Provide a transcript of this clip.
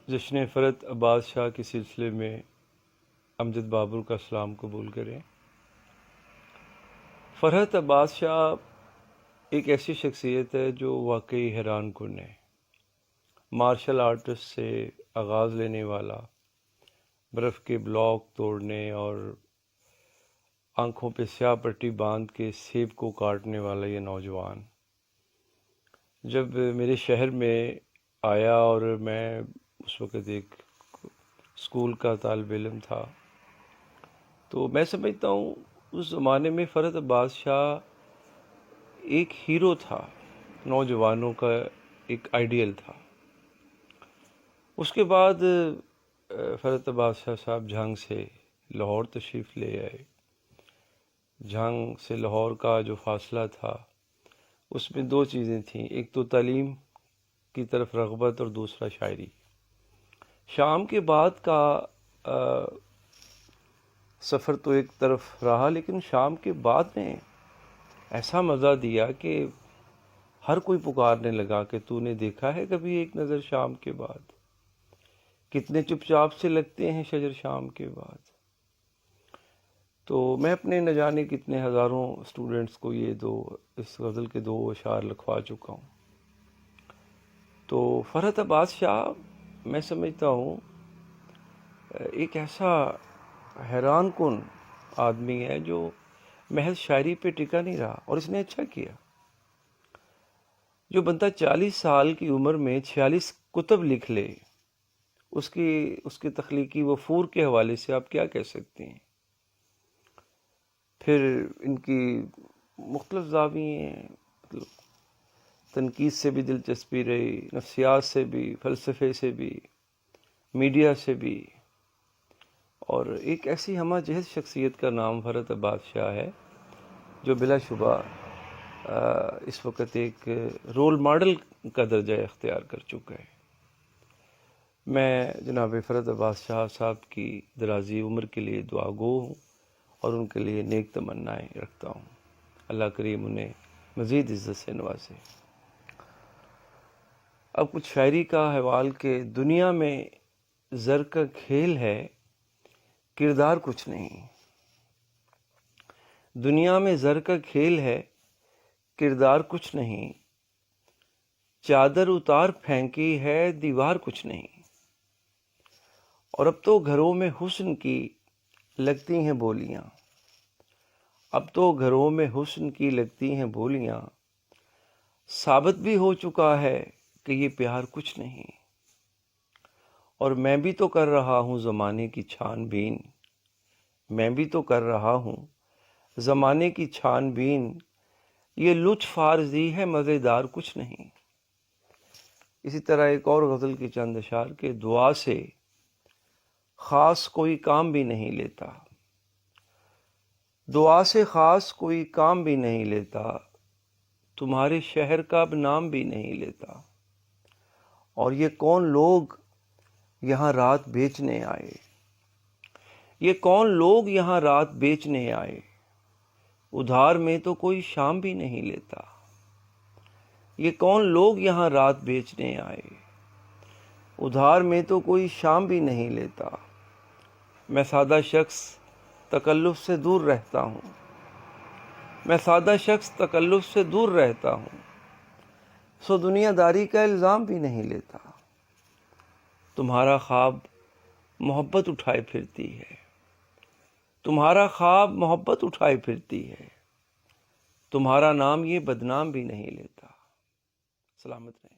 جشن فرحت عباس شاہ کے سلسلے میں امجد بابر کا سلام قبول کریں۔ فرحت عباس شاہ ایک ایسی شخصیت ہے جو واقعی حیران کن ہے۔ مارشل آرٹس سے آغاز لینے والا، برف کے بلاک توڑنے اور آنکھوں پہ سیاہ پٹی باندھ کے سیب کو کاٹنے والا یہ نوجوان جب میرے شہر میں آیا، اور میں اس وقت ایک اسکول کا طالب علم تھا، تو میں سمجھتا ہوں اس زمانے میں فرحت عباس شاہ ایک ہیرو تھا، نوجوانوں کا ایک آئیڈیل تھا۔ اس کے بعد فرحت عباس شاہ صاحب جھنگ سے لاہور تشریف لے آئے۔ جھنگ سے لاہور کا جو فاصلہ تھا، اس میں دو چیزیں تھیں، ایک تو تعلیم کی طرف رغبت اور دوسرا شاعری۔ شام کے بعد کا سفر تو ایک طرف رہا، لیکن شام کے بعد نے ایسا مزہ دیا کہ ہر کوئی پکارنے لگا کہ تو نے دیکھا ہے کبھی ایک نظر شام کے بعد؟ کتنے چپ چاپ سے لگتے ہیں شجر شام کے بعد۔ تو میں اپنے نہ جانے کتنے ہزاروں اسٹوڈنٹس کو اس غزل کے دو اشعار لکھوا چکا ہوں۔ تو فرحت عباس شاہ میں سمجھتا ہوں ایک ایسا حیران کن آدمی ہے جو محض شاعری پہ ٹکا نہیں رہا، اور اس نے اچھا کیا۔ جو بندہ 40 سال کی عمر میں 46 کتب لکھ لے، اس کی تخلیقی وفور کے حوالے سے آپ کیا کہہ سکتے ہیں؟ پھر ان کی مختلف زاویے ہیں، تنقید سے بھی دلچسپی رہی، نفسیات سے بھی، فلسفے سے بھی، میڈیا سے بھی، اور ایک ایسی ہمہ جہت شخصیت کا نام فرحت عباس شاہ ہے جو بلا شبہ اس وقت ایک رول ماڈل کا درجہ اختیار کر چکا ہے۔ میں جناب فرحت عباس شاہ صاحب کی درازی عمر کے لیے دعا گو ہوں اور ان کے لیے نیک تمنائیں رکھتا ہوں۔ اللہ کریم انہیں مزید عزت سے نوازے۔ اب کچھ شاعری کا حوال کہ دنیا میں زر کا کھیل ہے، کردار کچھ نہیں۔ دنیا میں زر کا کھیل ہے، کردار کچھ نہیں۔ چادر اتار پھینکی ہے، دیوار کچھ نہیں۔ اور اب تو گھروں میں حسن کی لگتی ہیں بولیاں، اب تو گھروں میں حسن کی لگتی ہیں بولیاں، ثابت بھی ہو چکا ہے کہ یہ پیار کچھ نہیں۔ اور میں بھی تو کر رہا ہوں زمانے کی چھان بین، میں بھی تو کر رہا ہوں زمانے کی چھان بین، یہ لطف عارضی ہے مزیدار کچھ نہیں۔ اسی طرح ایک اور غزل کی چند اشعار کہ دعا سے خاص کوئی کام بھی نہیں لیتا، دعا سے خاص کوئی کام بھی نہیں لیتا، تمہارے شہر کا اب نام بھی نہیں لیتا۔ اور یہ کون لوگ یہاں رات بیچنے آئے، یہ کون لوگ یہاں رات بیچنے آئے، ادھار میں تو کوئی شام بھی نہیں لیتا۔ یہ کون لوگ یہاں رات بیچنے آئے، ادھار میں تو کوئی شام بھی نہیں لیتا۔ میں سادہ شخص تکلف سے دور رہتا ہوں، میں سادہ شخص تکلف سے دور رہتا ہوں، سو دنیا داری کا الزام بھی نہیں لیتا۔ تمہارا خواب محبت اٹھائے پھرتی ہے، تمہارا خواب محبت اٹھائے پھرتی ہے، تمہارا نام یہ بدنام بھی نہیں لیتا۔ سلامت رہیں۔